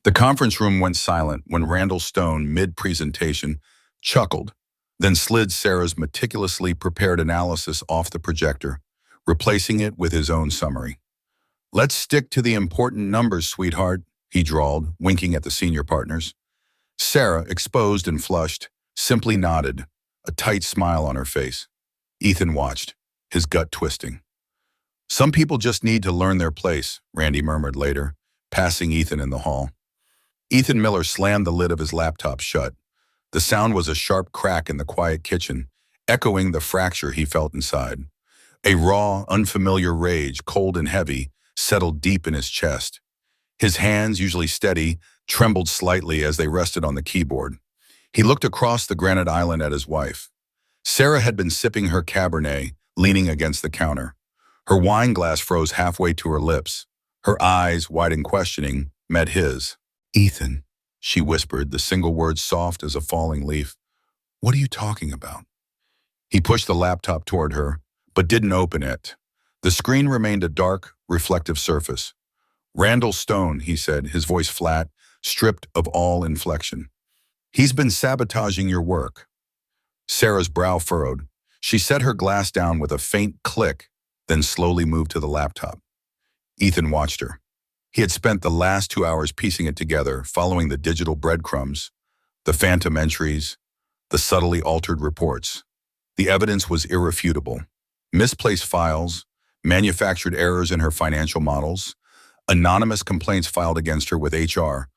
The conference room went silent when Randall Stone, mid-presentation, chuckled, then slid Sarah's meticulously prepared analysis off the projector, replacing it with his own summary. "Let's stick to the important numbers, sweetheart," he drawled, winking at the senior partners. Sarah, exposed and flushed, simply nodded, a tight smile on her face. Ethan watched, his gut twisting. "Some people just need to learn their place," Randy murmured later, passing Ethan in the hall. Ethan Miller slammed the lid of his laptop shut. The sound was a sharp crack in the quiet kitchen, echoing the fracture he felt inside. A raw, unfamiliar rage, cold and heavy, settled deep in his chest. His hands, usually steady, trembled slightly as they rested on the keyboard. He looked across the granite island at his wife. Sarah had been sipping her Cabernet, leaning against the counter. Her wine glass froze halfway to her lips. Her eyes, wide and questioning, met his. "Ethan," she whispered, the single word soft as a falling leaf. "What are you talking about?" He pushed the laptop toward her, but didn't open it. The screen remained a dark, reflective surface. "Randall Stone," he said, his voice flat, stripped of all inflection. "He's been sabotaging your work." Sarah's brow furrowed. She set her glass down with a faint click, then slowly moved to the laptop. Ethan watched her. He had spent the last 2 hours piecing it together, following the digital breadcrumbs, the phantom entries, the subtly altered reports. The evidence was irrefutable. Misplaced files, manufactured errors in her financial models, anonymous complaints filed against her with HR,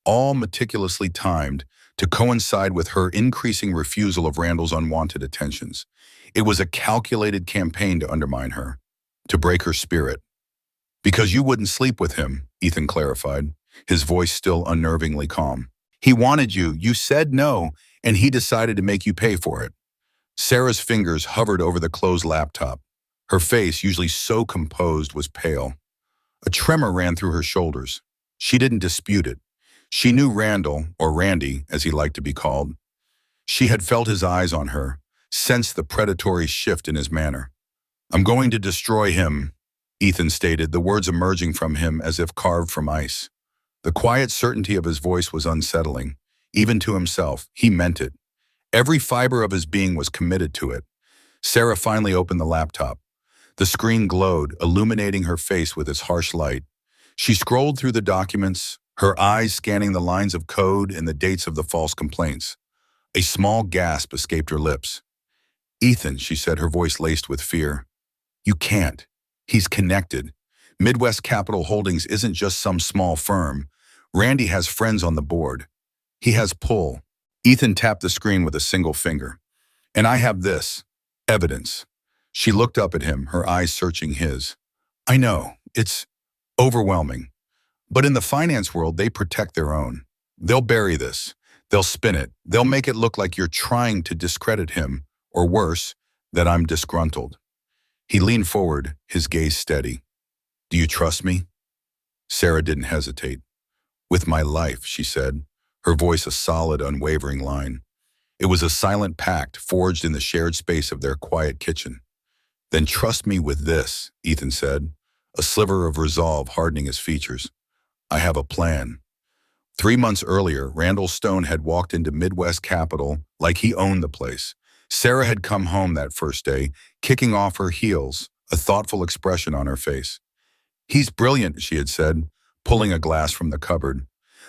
all meticulously timed to coincide with her increasing refusal of Randall's unwanted attentions. It was a calculated campaign to undermine her, to break her spirit. "Because you wouldn't sleep with him," Ethan clarified, his voice still unnervingly calm. "He wanted you, you said no, and he decided to make you pay for it." Sarah's fingers hovered over the closed laptop. Her face, usually so composed, was pale. A tremor ran through her shoulders. She didn't dispute it. She knew Randall, or Randy, as he liked to be called. She had felt his eyes on her, sensed the predatory shift in his manner. "I'm going to destroy him," Ethan stated, the words emerging from him as if carved from ice. The quiet certainty of his voice was unsettling. Even to himself, he meant it. Every fiber of his being was committed to it. Sarah finally opened the laptop. The screen glowed, illuminating her face with its harsh light. She scrolled through the documents, her eyes scanning the lines of code and the dates of the false complaints. A small gasp escaped her lips. "Ethan," she said, her voice laced with fear. "You can't. He's connected. Midwest Capital Holdings isn't just some small firm. Randy has friends on the board. He has pull." Ethan tapped the screen with a single finger. "And I have this. Evidence." She looked up at him, her eyes searching his. "I know, it's overwhelming. But in the finance world, they protect their own. They'll bury this. They'll spin it. They'll make it look like you're trying to discredit him, or worse, that I'm disgruntled." He leaned forward, his gaze steady. "Do you trust me?" Sarah didn't hesitate. "With my life," she said, her voice a solid, unwavering line. It was a silent pact forged in the shared space of their quiet kitchen. "Then trust me with this," Ethan said, a sliver of resolve hardening his features. "I have a plan." 3 months earlier, Randall Stone had walked into Midwest Capital like he owned the place. Sarah had come home that first day, kicking off her heels, a thoughtful expression on her face. "He's brilliant," she had said, pulling a glass from the cupboard.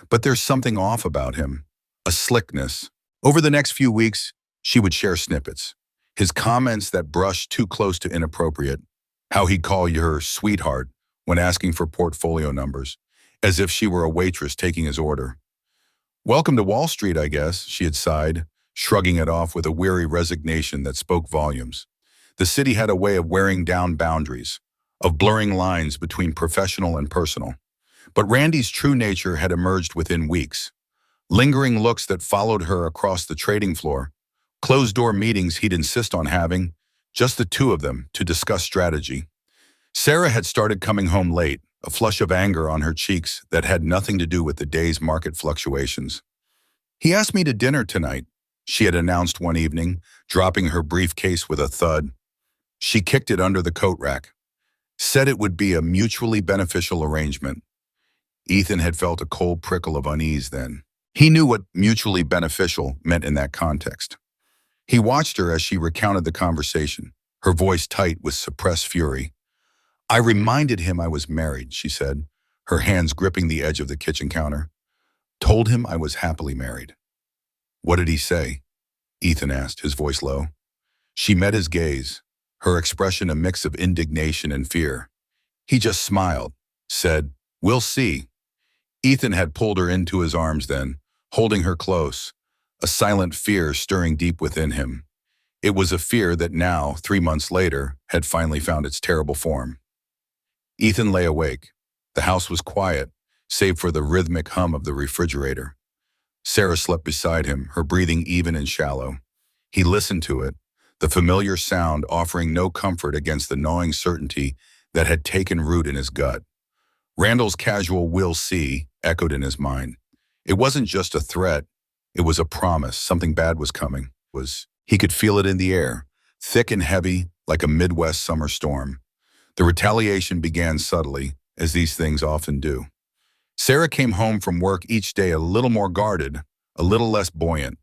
"But there's something off about him, a slickness." Over the next few weeks, she would share snippets. His comments that brushed too close to inappropriate, how he'd call her sweetheart when asking for portfolio numbers, as if she were a waitress taking his order. "Welcome to Wall Street, I guess," she had sighed, shrugging it off with a weary resignation that spoke volumes. The city had a way of wearing down boundaries, of blurring lines between professional and personal. But Randy's true nature had emerged within weeks. Lingering looks that followed her across the trading floor, closed-door meetings he'd insist on having, just the two of them, to discuss strategy. Sarah had started coming home late, a flush of anger on her cheeks that had nothing to do with the day's market fluctuations. "He asked me to dinner tonight," she had announced one evening, dropping her briefcase with a thud. She kicked it under the coat rack. "Said it would be a mutually beneficial arrangement." Ethan had felt a cold prickle of unease then. He knew what mutually beneficial meant in that context. He watched her as she recounted the conversation, her voice tight with suppressed fury. I reminded him I was married, she said, her hands gripping the edge of the kitchen counter. Told him I was happily married. What did he say? Ethan asked, his voice low. She met his gaze, her expression a mix of indignation and fear. He just smiled, said, We'll see. Ethan had pulled her into his arms then, holding her close, a silent fear stirring deep within him. It was a fear that now, 3 months later, had finally found its terrible form. Ethan lay awake. The house was quiet, save for the rhythmic hum of the refrigerator. Sarah slept beside him, her breathing even and shallow. He listened to it, the familiar sound offering no comfort against the gnawing certainty that had taken root in his gut. Randall's casual "we'll see" echoed in his mind. It wasn't just a threat, it was a promise something bad was coming. He could feel it in the air, thick and heavy like a Midwest summer storm. The retaliation began subtly, as these things often do. Sarah came home from work each day a little more guarded, a little less buoyant.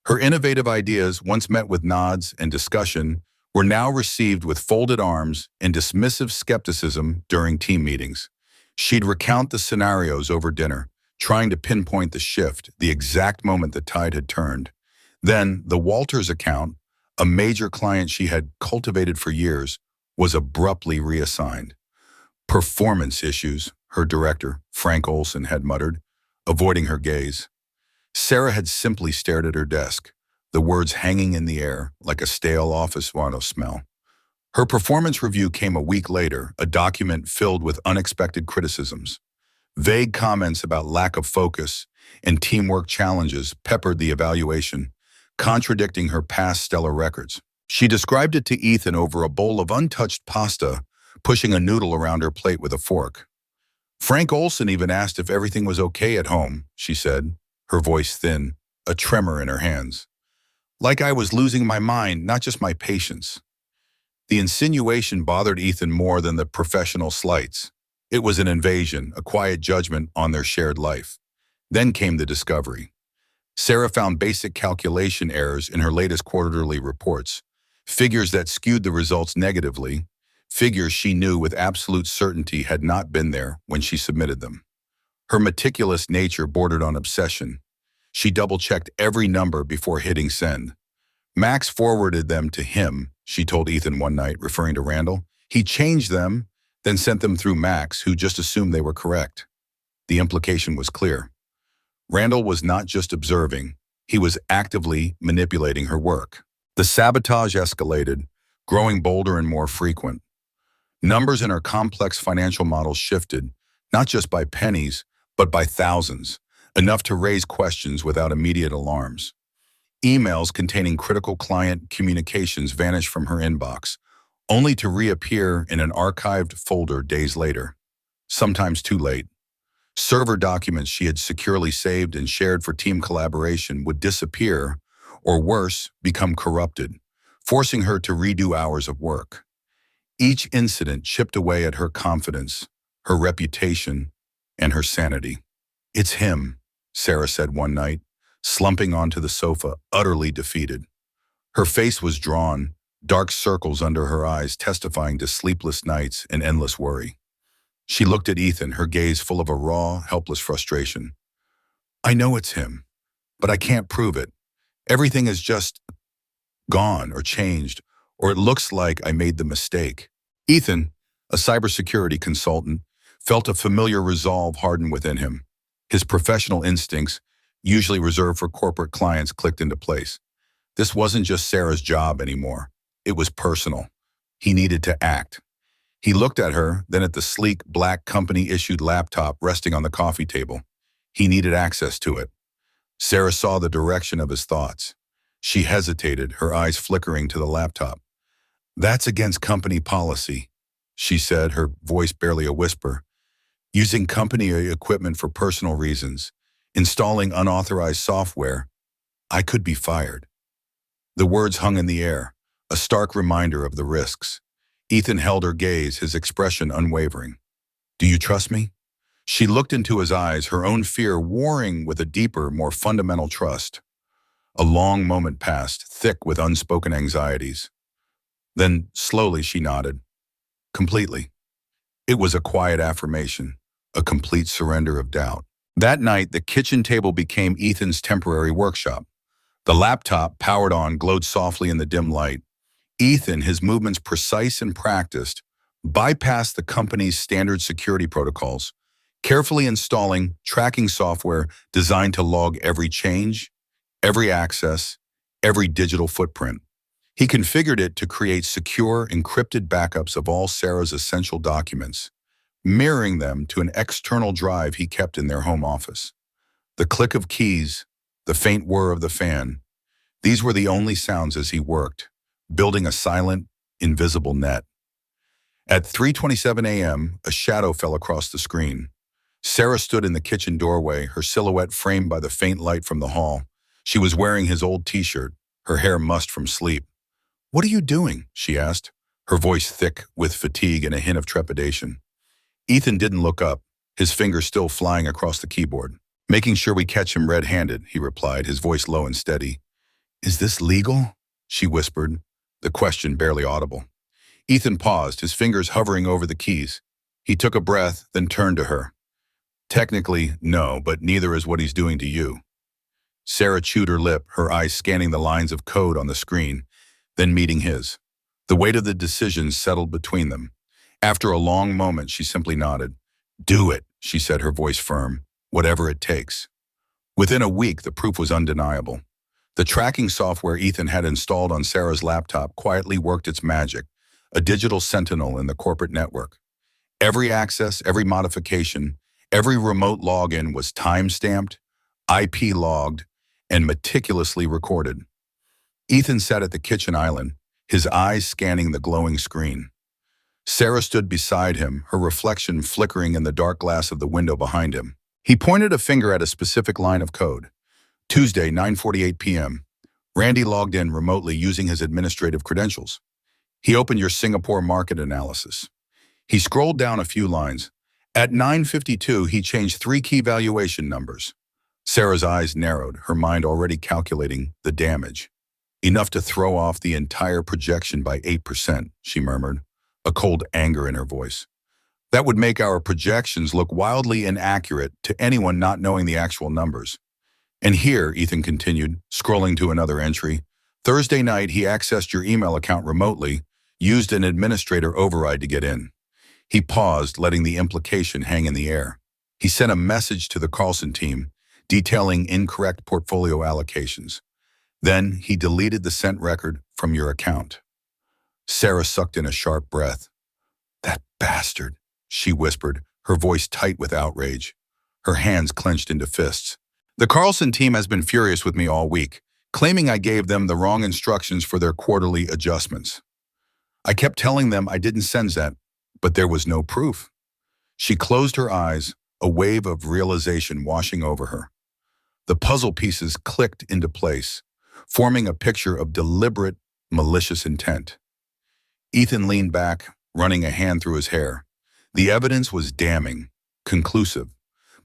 Her innovative ideas, once met with nods and discussion, were now received with folded arms and dismissive skepticism during team meetings. She'd recount the scenarios over dinner, trying to pinpoint the shift, the exact moment the tide had turned. Then, the Walters account, a major client she had cultivated for years, was abruptly reassigned. Performance issues, her director, Frank Olson, had muttered, avoiding her gaze. Sarah had simply stared at her desk, the words hanging in the air like a stale office smell. Her performance review came a week later, a document filled with unexpected criticisms. Vague comments about lack of focus and teamwork challenges peppered the evaluation, contradicting her past stellar records. She described it to Ethan over a bowl of untouched pasta, pushing a noodle around her plate with a fork. Frank Olson even asked if everything was okay at home, she said, her voice thin, a tremor in her hands. Like I was losing my mind, not just my patience. The insinuation bothered Ethan more than the professional slights. It was an invasion, a quiet judgment on their shared life. Then came the discovery. Sarah found basic calculation errors in her latest quarterly reports, figures that skewed the results negatively, figures she knew with absolute certainty had not been there when she submitted them. Her meticulous nature bordered on obsession. She double-checked every number before hitting send. Max forwarded them to him, she told Ethan one night, referring to Randall. He changed them, then sent them through Max, who just assumed they were correct. The implication was clear. Randall was not just observing, he was actively manipulating her work. The sabotage escalated, growing bolder and more frequent. Numbers in her complex financial models shifted, not just by pennies, but by thousands, enough to raise questions without immediate alarms. Emails containing critical client communications vanished from her inbox, only to reappear in an archived folder days later, sometimes too late. Server documents she had securely saved and shared for team collaboration would disappear, or worse, become corrupted, forcing her to redo hours of work. Each incident chipped away at her confidence, her reputation, and her sanity. It's him, Sarah said one night, slumping onto the sofa, utterly defeated. Her face was drawn, dark circles under her eyes testifying to sleepless nights and endless worry. She looked at Ethan, her gaze full of a raw, helpless frustration. I know it's him, but I can't prove it. Everything is just gone or changed, or it looks like I made the mistake. Ethan, a cybersecurity consultant, felt a familiar resolve harden within him. His professional instincts, usually reserved for corporate clients, clicked into place. This wasn't just Sarah's job anymore. It was personal. He needed to act. He looked at her, then at the sleek, black company-issued laptop resting on the coffee table. He needed access to it. Sarah saw the direction of his thoughts. She hesitated, her eyes flickering to the laptop. That's against company policy, she said, her voice barely a whisper. Using company equipment for personal reasons, installing unauthorized software, I could be fired. The words hung in the air, a stark reminder of the risks. Ethan held her gaze, his expression unwavering. Do you trust me? She looked into his eyes, her own fear warring with a deeper, more fundamental trust. A long moment passed, thick with unspoken anxieties. Then, slowly, she nodded. Completely. It was a quiet affirmation, a complete surrender of doubt. That night, the kitchen table became Ethan's temporary workshop. The laptop, powered on, glowed softly in the dim light. Ethan, his movements precise and practiced, bypassed the company's standard security protocols, carefully installing tracking software designed to log every change, every access, every digital footprint. He configured it to create secure, encrypted backups of all Sarah's essential documents, mirroring them to an external drive he kept in their home office. The click of keys, the faint whir of the fan, these were the only sounds as he worked, building a silent, invisible net. At 3:27 a.m., a shadow fell across the screen. Sarah stood in the kitchen doorway, her silhouette framed by the faint light from the hall. She was wearing his old t-shirt, her hair mussed from sleep. "What are you doing?" she asked, her voice thick with fatigue and a hint of trepidation. Ethan didn't look up, his fingers still flying across the keyboard. "Making sure we catch him red-handed," he replied, his voice low and steady. "Is this legal?" she whispered, the question barely audible. Ethan paused, his fingers hovering over the keys. He took a breath, then turned to her. "Technically, no, but neither is what he's doing to you." Sarah chewed her lip, her eyes scanning the lines of code on the screen, then meeting his. The weight of the decision settled between them. After a long moment, she simply nodded. "Do it," she said, her voice firm, "whatever it takes." Within a week, the proof was undeniable. The tracking software Ethan had installed on Sarah's laptop quietly worked its magic, a digital sentinel in the corporate network. Every access, every modification, every remote login was time-stamped, IP logged, and meticulously recorded. Ethan sat at the kitchen island, his eyes scanning the glowing screen. Sarah stood beside him, her reflection flickering in the dark glass of the window behind him. He pointed a finger at a specific line of code. Tuesday, 9:48 p.m. Randy logged in remotely using his administrative credentials. He opened your Singapore market analysis. He scrolled down a few lines. At 9:52, he changed 3 key valuation numbers. Sarah's eyes narrowed, her mind already calculating the damage. "Enough to throw off the entire projection by 8%, she murmured, a cold anger in her voice. "That would make our projections look wildly inaccurate to anyone not knowing the actual numbers." "And here," Ethan continued, scrolling to another entry, "Thursday night he accessed your email account remotely, used an administrator override to get in." He paused, letting the implication hang in the air. He sent a message to the Carlson team, detailing incorrect portfolio allocations. Then he deleted the sent record from your account. Sarah sucked in a sharp breath. "That bastard," she whispered, her voice tight with outrage. Her hands clenched into fists. "The Carlson team has been furious with me all week, claiming I gave them the wrong instructions for their quarterly adjustments. I kept telling them I didn't send that, but there was no proof." She closed her eyes, a wave of realization washing over her. The puzzle pieces clicked into place, forming a picture of deliberate, malicious intent. Ethan leaned back, running a hand through his hair. The evidence was damning, conclusive.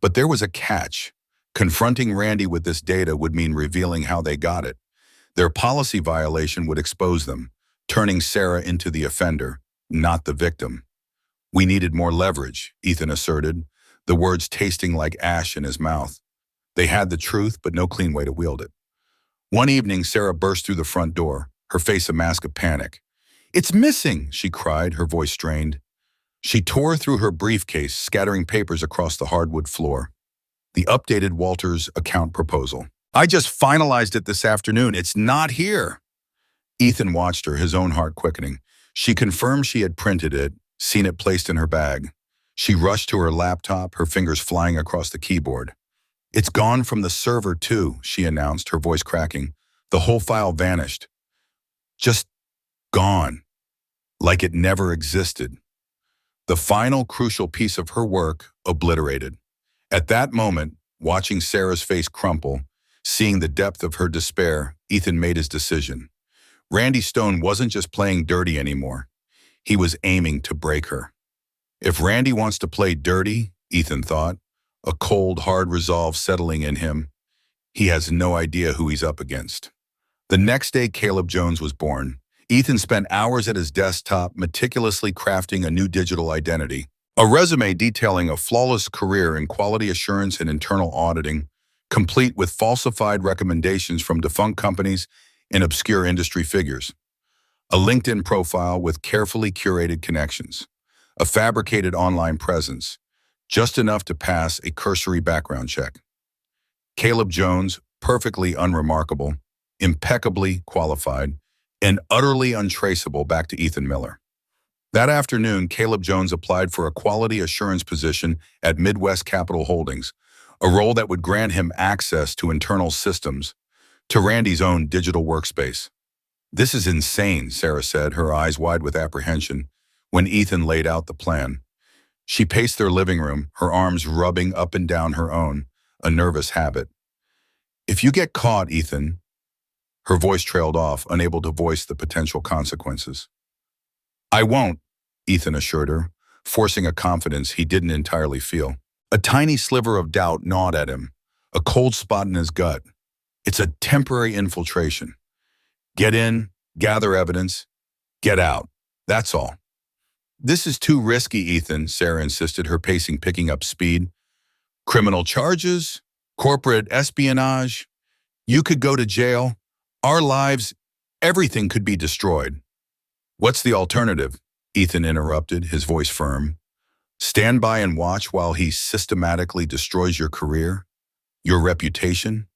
But there was a catch. Confronting Randy with this data would mean revealing how they got it. Their policy violation would expose them, turning Sarah into the offender, not the victim. "We needed more leverage," Ethan asserted, the words tasting like ash in his mouth. They had the truth, but no clean way to wield it. One evening, Sarah burst through the front door, her face a mask of panic. "It's missing!" she cried, her voice strained. She tore through her briefcase, scattering papers across the hardwood floor. The updated Walters account proposal. "I just finalized it this afternoon. It's not here." Ethan watched her, his own heart quickening. She confirmed she had printed it, seen it placed in her bag. She rushed to her laptop, her fingers flying across the keyboard. "It's gone from the server too," she announced, her voice cracking. "The whole file vanished. Just gone. Like it never existed." The final crucial piece of her work obliterated. At that moment, watching Sarah's face crumple, seeing the depth of her despair, Ethan made his decision. Randy Stone wasn't just playing dirty anymore. He was aiming to break her. If Randy wants to play dirty, Ethan thought, a cold, hard resolve settling in him. He has no idea who he's up against. The next day Caleb Jones was born. Ethan spent hours at his desktop meticulously crafting a new digital identity. A resume detailing a flawless career in quality assurance and internal auditing, complete with falsified recommendations from defunct companies and obscure industry figures. A LinkedIn profile with carefully curated connections. A fabricated online presence, just enough to pass a cursory background check. Caleb Jones, perfectly unremarkable, impeccably qualified, and utterly untraceable back to Ethan Miller. That afternoon, Caleb Jones applied for a quality assurance position at Midwest Capital Holdings, a role that would grant him access to internal systems, to Randy's own digital workspace. "This is insane," Sarah said, her eyes wide with apprehension, when Ethan laid out the plan. She paced their living room, her arms rubbing up and down her own, a nervous habit. "If you get caught, Ethan," her voice trailed off, unable to voice the potential consequences. "I won't," Ethan assured her, forcing a confidence he didn't entirely feel. A tiny sliver of doubt gnawed at him, a cold spot in his gut. "It's a temporary infiltration. Get in, gather evidence, get out. That's all." "This is too risky, Ethan," Sarah insisted, her pacing picking up speed. "Criminal charges, corporate espionage. You could go to jail. Our lives, everything could be destroyed." "What's the alternative?" Ethan interrupted, his voice firm. "Stand by and watch while he systematically destroys your career, your reputation?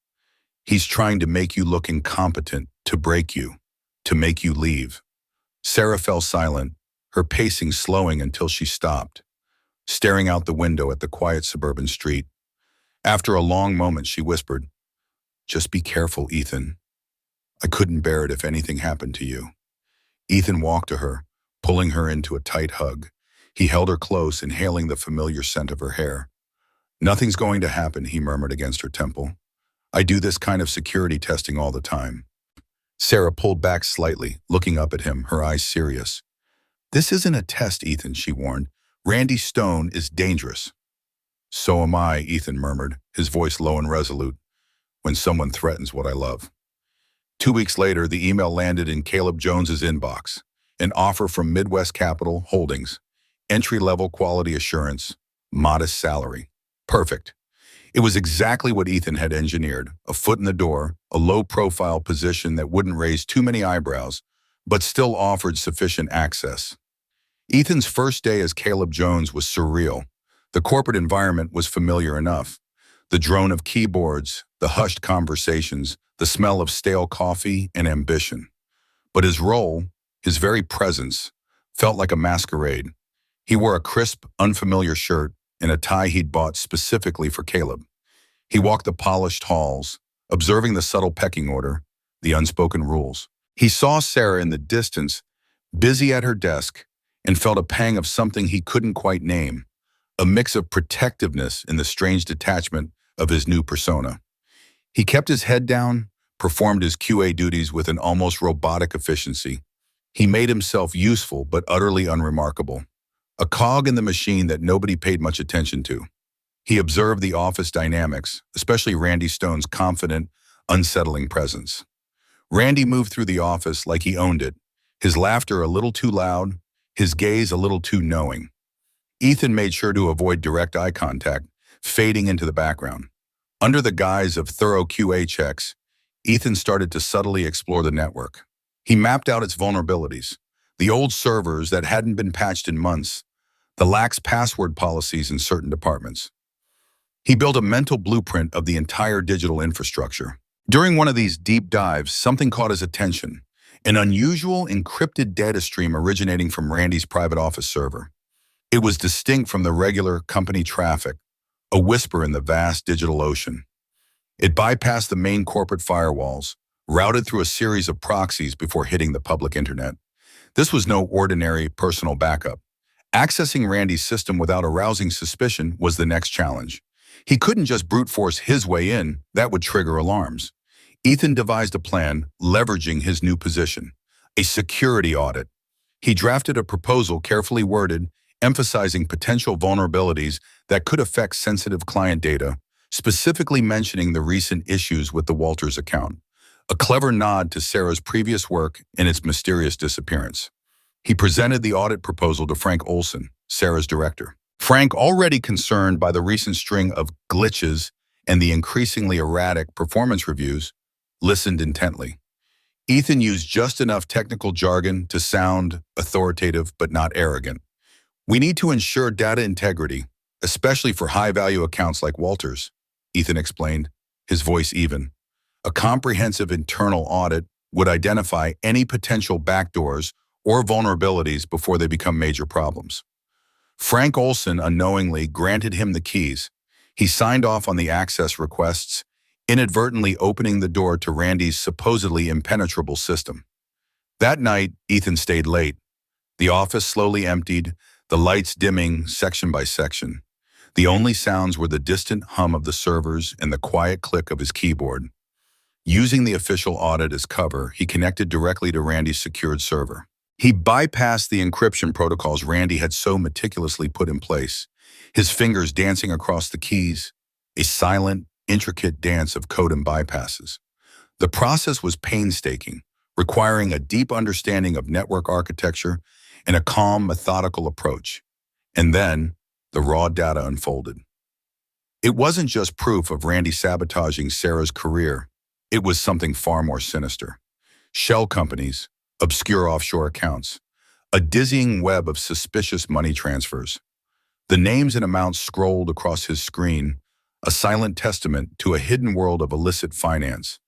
He's trying to make you look incompetent, to break you, to make you leave." Sarah fell silent, her pacing slowing until she stopped, staring out the window at the quiet suburban street. After a long moment, she whispered, "Just be careful, Ethan. I couldn't bear it if anything happened to you." Ethan walked to her, pulling her into a tight hug. He held her close, inhaling the familiar scent of her hair. "Nothing's going to happen," he murmured against her temple. "I do this kind of security testing all the time." Sarah pulled back slightly, looking up at him, her eyes serious. "This isn't a test, Ethan," she warned. "Randy Stone is dangerous." "So am I," Ethan murmured, his voice low and resolute, "when someone threatens what I love." 2 weeks later, the email landed in Caleb Jones's inbox. An offer from Midwest Capital Holdings. Entry-level quality assurance, modest salary. Perfect. It was exactly what Ethan had engineered. A foot in the door, a low-profile position that wouldn't raise too many eyebrows, but still offered sufficient access. Ethan's first day as Caleb Jones was surreal. The corporate environment was familiar enough. The drone of keyboards, the hushed conversations, the smell of stale coffee and ambition. But his role, his very presence, felt like a masquerade. He wore a crisp, unfamiliar shirt and a tie he'd bought specifically for Caleb. He walked the polished halls, observing the subtle pecking order, the unspoken rules. He saw Sarah in the distance, busy at her desk, and felt a pang of something he couldn't quite name, a mix of protectiveness in the strange detachment of his new persona. He kept his head down, performed his QA duties with an almost robotic efficiency. He made himself useful but utterly unremarkable, a cog in the machine that nobody paid much attention to. He observed the office dynamics, especially Randy Stone's confident, unsettling presence. Randy moved through the office like he owned it, his laughter a little too loud, his gaze a little too knowing. Ethan made sure to avoid direct eye contact, fading into the background. Under the guise of thorough QA checks, Ethan started to subtly explore the network. He mapped out its vulnerabilities, the old servers that hadn't been patched in months, the lax password policies in certain departments. He built a mental blueprint of the entire digital infrastructure. During one of these deep dives, something caught his attention, an unusual encrypted data stream originating from Randy's private office server. It was distinct from the regular company traffic, a whisper in the vast digital ocean. It bypassed the main corporate firewalls, routed through a series of proxies before hitting the public internet. This was no ordinary personal backup. Accessing Randy's system without arousing suspicion was the next challenge. He couldn't just brute force his way in, that would trigger alarms. Ethan devised a plan, leveraging his new position, a security audit. He drafted a proposal carefully worded, emphasizing potential vulnerabilities that could affect sensitive client data, specifically mentioning the recent issues with the Walters account. A clever nod to Sarah's previous work and its mysterious disappearance. He presented the audit proposal to Frank Olson, Sarah's director. Frank, already concerned by the recent string of glitches and the increasingly erratic performance reviews, listened intently. Ethan used just enough technical jargon to sound authoritative but not arrogant. We need to ensure data integrity, especially for high-value accounts like Walters, Ethan explained, his voice even. A comprehensive internal audit would identify any potential backdoors or vulnerabilities before they become major problems. Frank Olson unknowingly granted him the keys. He signed off on the access requests, inadvertently opening the door to Randy's supposedly impenetrable system. That night, Ethan stayed late. The office slowly emptied, the lights dimming section by section. The only sounds were the distant hum of the servers and the quiet click of his keyboard. Using the official audit as cover, he connected directly to Randy's secured server. He bypassed the encryption protocols Randy had so meticulously put in place, his fingers dancing across the keys, a silent, intricate dance of code and bypasses. The process was painstaking, requiring a deep understanding of network architecture and a calm, methodical approach. And then, the raw data unfolded. It wasn't just proof of Randy sabotaging Sarah's career. It was something far more sinister. Shell companies, obscure offshore accounts, a dizzying web of suspicious money transfers. The names and amounts scrolled across his screen, a silent testament to a hidden world of illicit finance.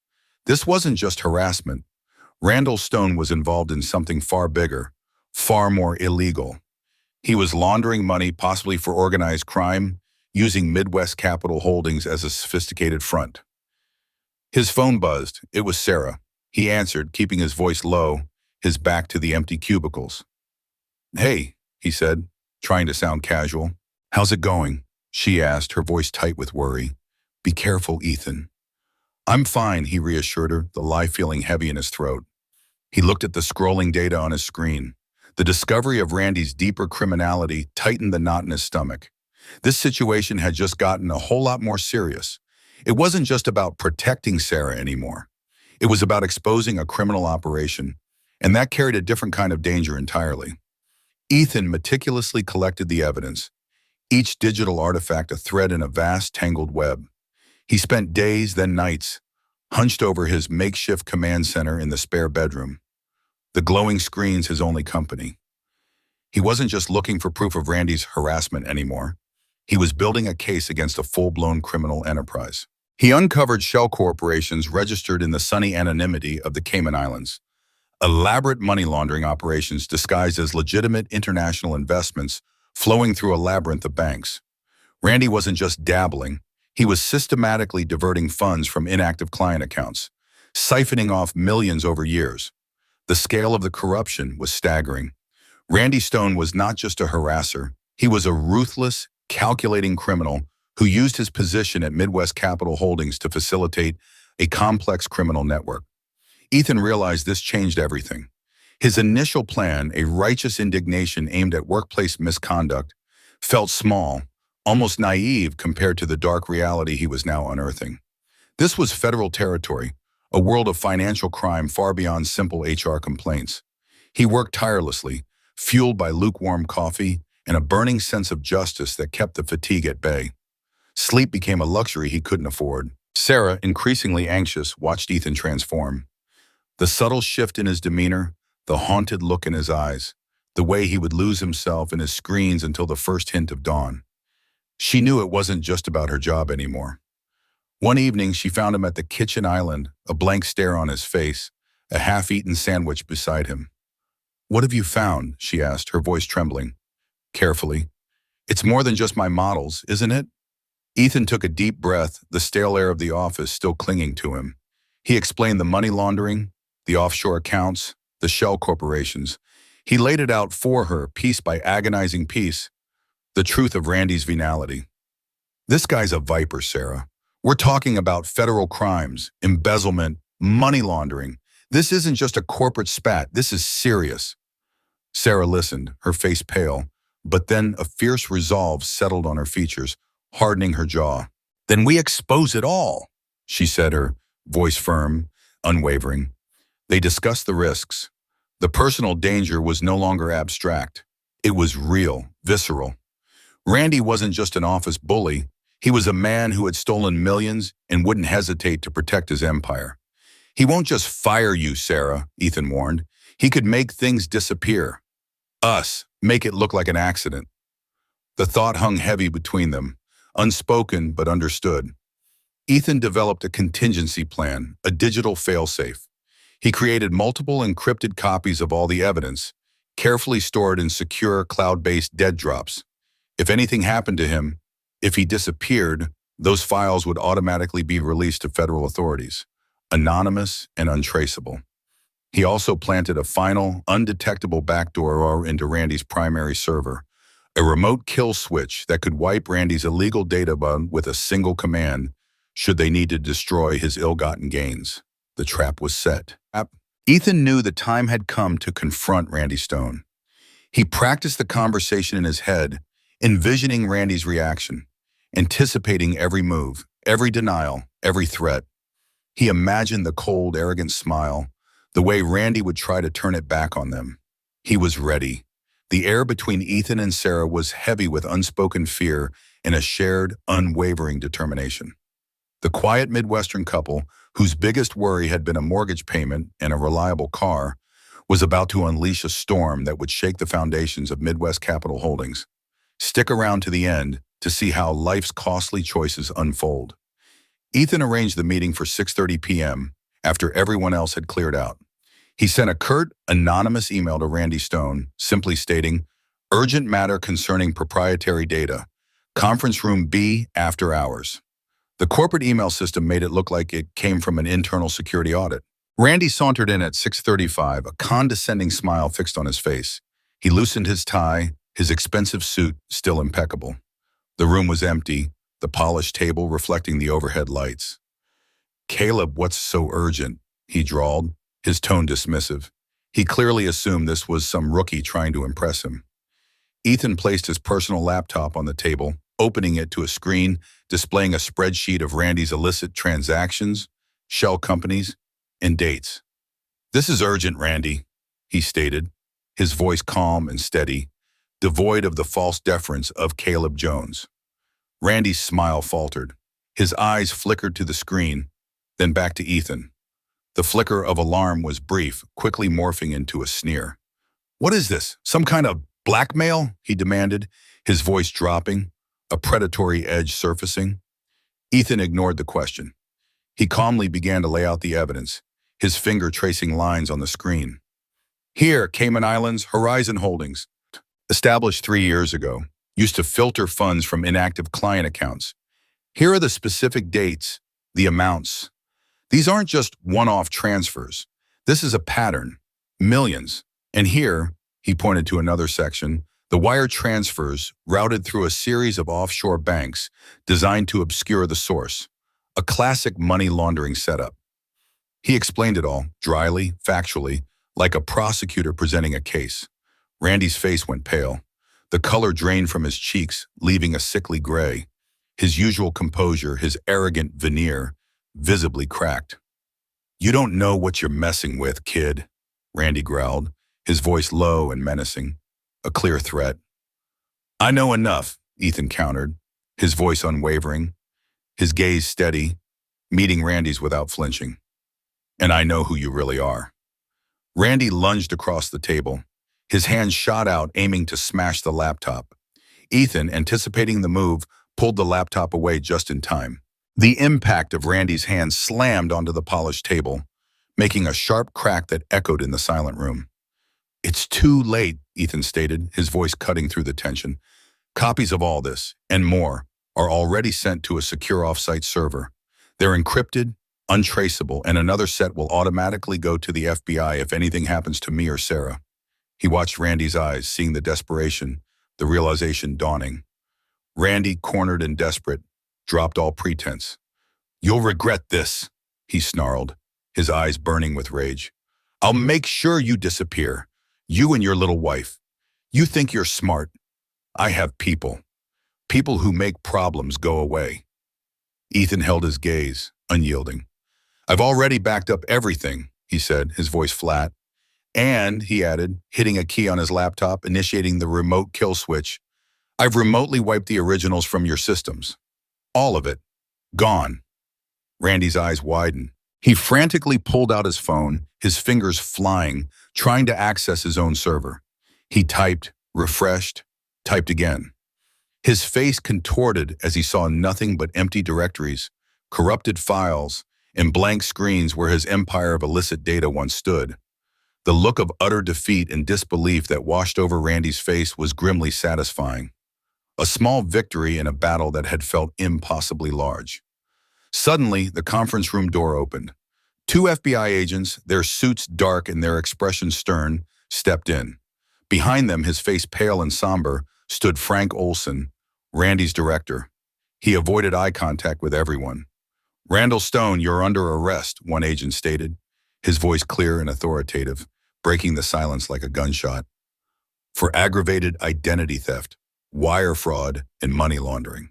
This wasn't just harassment. Randall Stone was involved in something far bigger, far more illegal. He was laundering money, possibly for organized crime, using Midwest Capital Holdings as a sophisticated front. His phone buzzed. It was Sarah. He answered, keeping his voice low, his back to the empty cubicles. "Hey," he said, trying to sound casual. "How's it going?" she asked, her voice tight with worry. "Be careful, Ethan." "I'm fine," he reassured her, the lie feeling heavy in his throat. He looked at the scrolling data on his screen. The discovery of Randy's deeper criminality tightened the knot in his stomach. This situation had just gotten a whole lot more serious. It wasn't just about protecting Sarah anymore. It was about exposing a criminal operation, and that carried a different kind of danger entirely. Ethan meticulously collected the evidence, each digital artifact a thread in a vast, tangled web. He spent days, then nights, hunched over his makeshift command center in the spare bedroom, the glowing screens his only company. He wasn't just looking for proof of Randy's harassment anymore. He was building a case against a full-blown criminal enterprise. He uncovered shell corporations registered in the sunny anonymity of the Cayman Islands, elaborate money laundering operations disguised as legitimate international investments flowing through a labyrinth of banks. Randy wasn't just dabbling. He was systematically diverting funds from inactive client accounts, siphoning off millions over years. The scale of the corruption was staggering. Randy Stone was not just a harasser. He was a ruthless, calculating criminal who used his position at Midwest Capital Holdings to facilitate a complex criminal network. Ethan realized this changed everything. His initial plan, a righteous indignation aimed at workplace misconduct, felt small, almost naive compared to the dark reality he was now unearthing. This was federal territory, a world of financial crime far beyond simple HR complaints. He worked tirelessly, fueled by lukewarm coffee and a burning sense of justice that kept the fatigue at bay. Sleep became a luxury he couldn't afford. Sarah, increasingly anxious, watched Ethan transform. The subtle shift in his demeanor, the haunted look in his eyes, the way he would lose himself in his screens until the first hint of dawn. She knew it wasn't just about her job anymore. One evening, she found him at the kitchen island, a blank stare on his face, a half-eaten sandwich beside him. "What have you found?" she asked, her voice trembling. Carefully. "It's more than just my models, isn't it?" Ethan took a deep breath, the stale air of the office still clinging to him. He explained the money laundering, the offshore accounts, the shell corporations. He laid it out for her, piece by agonizing piece, the truth of Randy's venality. "This guy's a viper, Sarah. We're talking about federal crimes, embezzlement, money laundering. This isn't just a corporate spat. This is serious." Sarah listened, her face pale, But then a fierce resolve settled on her features, hardening her jaw. "Then we expose it all," she said, her voice firm, unwavering. They discussed the risks. The personal danger was no longer abstract. It was real, visceral. Randy wasn't just an office bully. He was a man who had stolen millions and wouldn't hesitate to protect his empire. "He won't just fire you, Sarah," Ethan warned. "He could make things disappear. Us, make it look like an accident." The thought hung heavy between them, unspoken but understood. Ethan developed a contingency plan, a digital failsafe. He created multiple encrypted copies of all the evidence, carefully stored in secure cloud-based dead drops. If anything happened to him, if he disappeared, those files would automatically be released to federal authorities, anonymous and untraceable. He also planted a final, undetectable backdoor into Randy's primary server, a remote kill switch that could wipe Randy's illegal data with a single command should they need to destroy his ill-gotten gains. The trap was set. Ethan knew the time had come to confront Randy Stone. He practiced the conversation in his head, envisioning Randy's reaction, anticipating every move, every denial, every threat. He imagined the cold, arrogant smile, the way Randy would try to turn it back on them. He was ready. The air between Ethan and Sarah was heavy with unspoken fear and a shared, unwavering determination. The quiet Midwestern couple, whose biggest worry had been a mortgage payment and a reliable car, was about to unleash a storm that would shake the foundations of Midwest Capital Holdings. Stick around to the end to see how life's costly choices unfold. Ethan arranged the meeting for 6:30 p.m. after everyone else had cleared out. He sent a curt, anonymous email to Randy Stone, simply stating, "Urgent matter concerning proprietary data. Conference room B after hours." The corporate email system made it look like it came from an internal security audit. Randy sauntered in at 6:35, a condescending smile fixed on his face. He loosened his tie, his expensive suit still impeccable. The room was empty, the polished table reflecting the overhead lights. "Caleb, what's so urgent?" he drawled, his tone dismissive. He clearly assumed this was some rookie trying to impress him. Ethan placed his personal laptop on the table, opening it to a screen displaying a spreadsheet of Randy's illicit transactions, shell companies, and dates. "This is urgent, Randy," he stated, his voice calm and steady, devoid of the false deference of Caleb Jones. Randy's smile faltered. His eyes flickered to the screen, then back to Ethan. The flicker of alarm was brief, quickly morphing into a sneer. "What is this? Some kind of blackmail?" he demanded, his voice dropping, a predatory edge surfacing. Ethan ignored the question. He calmly began to lay out the evidence, his finger tracing lines on the screen. "Here, Cayman Islands, Horizon Holdings, established 3 years ago, used to filter funds from inactive client accounts. Here are the specific dates, the amounts. These aren't just one-off transfers. This is a pattern. Millions. And here," he pointed to another section, "the wire transfers routed through a series of offshore banks designed to obscure the source. A classic money laundering setup." He explained it all, dryly, factually, like a prosecutor presenting a case. Randy's face went pale. The color drained from his cheeks, leaving a sickly gray. His usual composure, his arrogant veneer, visibly cracked. "You don't know what you're messing with, kid," Randy growled, his voice low and menacing, a clear threat. "I know enough," Ethan countered, his voice unwavering, his gaze steady, meeting Randy's without flinching. "And I know who you really are." Randy lunged across the table. His hand shot out, aiming to smash the laptop. Ethan, anticipating the move, pulled the laptop away just in time. The impact of Randy's hand slammed onto the polished table, making a sharp crack that echoed in the silent room. "It's too late," Ethan stated, his voice cutting through the tension. "Copies of all this, and more, are already sent to a secure off-site server. They're encrypted, untraceable, and another set will automatically go to the FBI if anything happens to me or Sarah." He watched Randy's eyes, seeing the desperation, the realization dawning. Randy, cornered and desperate, dropped all pretense. "You'll regret this," he snarled, his eyes burning with rage. "I'll make sure you disappear. You and your little wife. You think you're smart. I have people. People who make problems go away. Ethan held his gaze, unyielding. I've already backed up everything, he said, his voice flat. And, he added, hitting a key on his laptop, initiating the remote kill switch, I've remotely wiped the originals from your systems. All of it. Gone. Randy's eyes widened. He frantically pulled out his phone, his fingers flying, trying to access his own server. He typed, refreshed, typed again. His face contorted as he saw nothing but empty directories, corrupted files, and blank screens where his empire of illicit data once stood. The look of utter defeat and disbelief that washed over Randy's face was grimly satisfying. A small victory in a battle that had felt impossibly large. Suddenly, the conference room door opened. Two FBI agents, their suits dark and their expressions stern, stepped in. Behind them, his face pale and somber, stood Frank Olson, Randy's director. He avoided eye contact with everyone. Randall Stone, you're under arrest, one agent stated, his voice clear and authoritative, breaking the silence like a gunshot, for aggravated identity theft, wire fraud, and money laundering.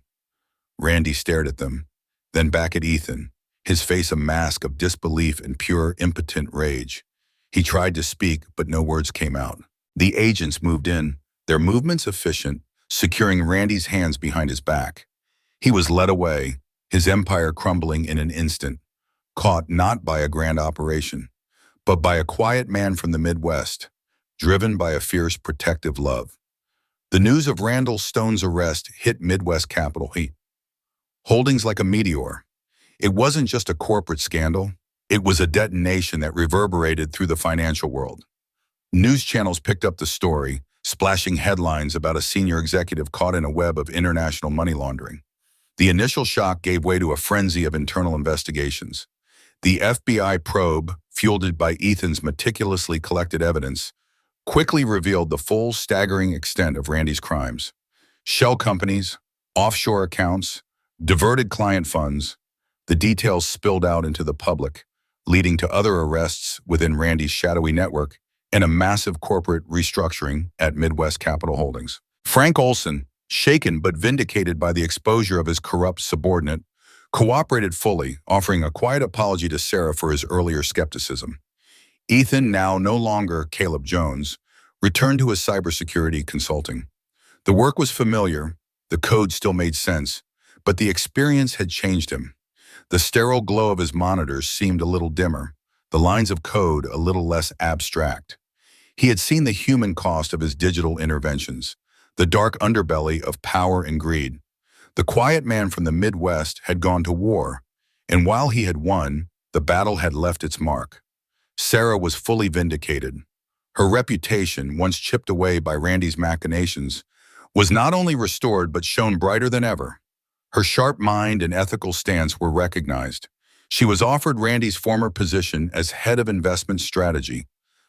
Randy stared at them, then back at Ethan, his face a mask of disbelief and pure, impotent rage. He tried to speak, but no words came out. The agents moved in, their movements efficient, securing Randy's hands behind his back. He was led away, his empire crumbling in an instant, caught not by a grand operation, but by a quiet man from the Midwest, driven by a fierce protective love. The news of Randall Stone's arrest hit Midwest Capitol Hill, holdings like a meteor. It wasn't just a corporate scandal, it was a detonation that reverberated through the financial world. News channels picked up the story, splashing headlines about a senior executive caught in a web of international money laundering. The initial shock gave way to a frenzy of internal investigations. The FBI probe, fueled by Ethan's meticulously collected evidence, quickly revealed the full, staggering extent of Randy's crimes. Shell companies, offshore accounts, diverted client funds. The details spilled out into the public, leading to other arrests within Randy's shadowy network and a massive corporate restructuring at Midwest Capital Holdings. Frank Olson, shaken but vindicated by the exposure of his corrupt subordinate, cooperated fully, offering a quiet apology to Sarah for his earlier skepticism. Ethan, now no longer Caleb Jones, returned to his cybersecurity consulting. The work was familiar, the code still made sense, but the experience had changed him. The sterile glow of his monitors seemed a little dimmer, the lines of code a little less abstract. He had seen the human cost of his digital interventions, the dark underbelly of power and greed. The quiet man from the Midwest had gone to war, and while he had won, the battle had left its mark. Sarah was fully vindicated. Her reputation, once chipped away by Randy's machinations, was not only restored but shone brighter than ever. Her sharp mind and ethical stance were recognized. She was offered Randy's former position as head of investment strategy,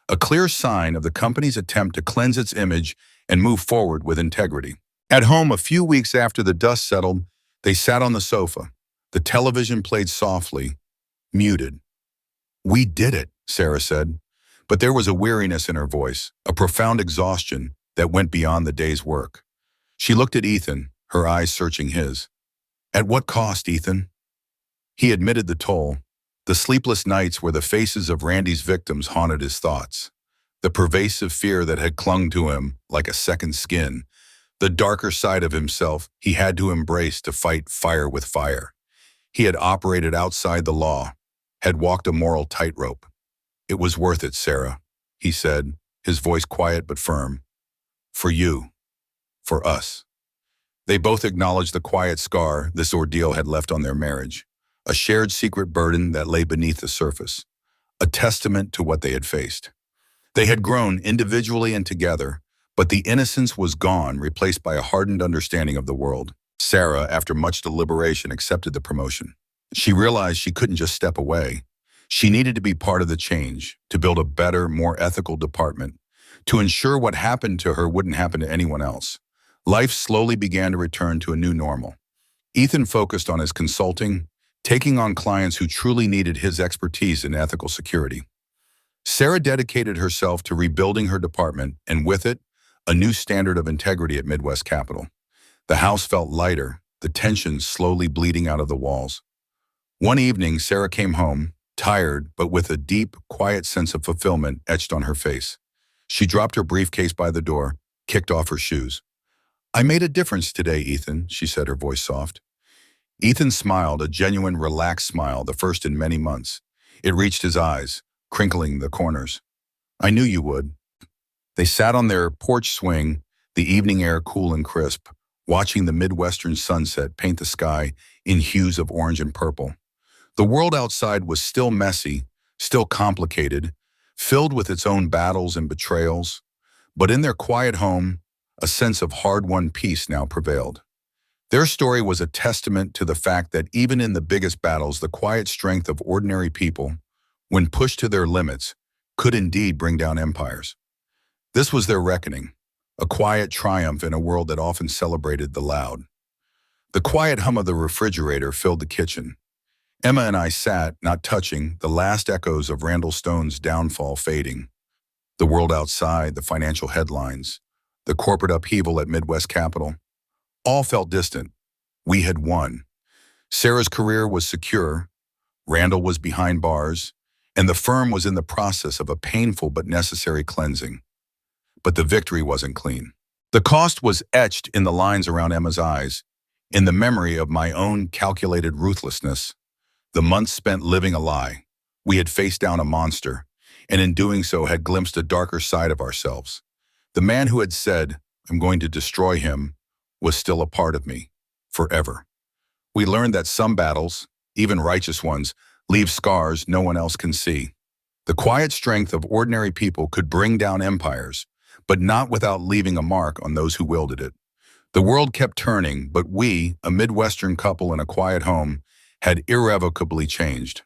a clear sign of the company's attempt to cleanse its image and move forward with integrity. At home, a few weeks after the dust settled, they sat on the sofa. The television played softly, muted. "We did it," Sarah said, but there was a weariness in her voice, a profound exhaustion that went beyond the day's work. She looked at Ethan, her eyes searching his. "At what cost, Ethan?" He admitted the toll. The sleepless nights where the faces of Randy's victims haunted his thoughts. The pervasive fear that had clung to him like a second skin. The darker side of himself he had to embrace to fight fire with fire. He had operated outside the law, had walked a moral tightrope. "It was worth it, Sarah," he said, his voice quiet but firm. "For you. For us." They both acknowledged the quiet scar this ordeal had left on their marriage, a shared secret burden that lay beneath the surface, a testament to what they had faced. They had grown individually and together, but the innocence was gone, replaced by a hardened understanding of the world. Sarah, after much deliberation, accepted the promotion. She realized she couldn't just step away. She needed to be part of the change, to build a better, more ethical department, to ensure what happened to her wouldn't happen to anyone else. Life slowly began to return to a new normal. Ethan focused on his consulting, taking on clients who truly needed his expertise in ethical security. Sarah dedicated herself to rebuilding her department, and with it, a new standard of integrity at Midwest Capital. The house felt lighter, the tension slowly bleeding out of the walls. One evening, Sarah came home, tired but with a deep, quiet sense of fulfillment etched on her face. She dropped her briefcase by the door, kicked off her shoes. "I made a difference today, Ethan," she said, her voice soft. Ethan smiled, a genuine, relaxed smile, the first in many months. It reached his eyes, crinkling the corners. "I knew you would." They sat on their porch swing, the evening air cool and crisp, watching the Midwestern sunset paint the sky in hues of orange and purple. The world outside was still messy, still complicated, filled with its own battles and betrayals. But in their quiet home, a sense of hard-won peace now prevailed. Their story was a testament to the fact that even in the biggest battles, the quiet strength of ordinary people, when pushed to their limits, could indeed bring down empires. This was their reckoning, a quiet triumph in a world that often celebrated the loud. The quiet hum of the refrigerator filled the kitchen. Emma and I sat, not touching, the last echoes of Randall Stone's downfall fading. The world outside, the financial headlines, the corporate upheaval at Midwest Capital, all felt distant. We had won. Sarah's career was secure, Randall was behind bars, and the firm was in the process of a painful but necessary cleansing. But the victory wasn't clean. The cost was etched in the lines around Emma's eyes, in the memory of my own calculated ruthlessness. The months spent living a lie. We had faced down a monster, and in doing so had glimpsed a darker side of ourselves. The man who had said, "I'm going to destroy him," was still a part of me, forever. We learned that some battles, even righteous ones, leave scars no one else can see. The quiet strength of ordinary people could bring down empires, but not without leaving a mark on those who wielded it. The world kept turning, but we, a Midwestern couple in a quiet home, had irrevocably changed.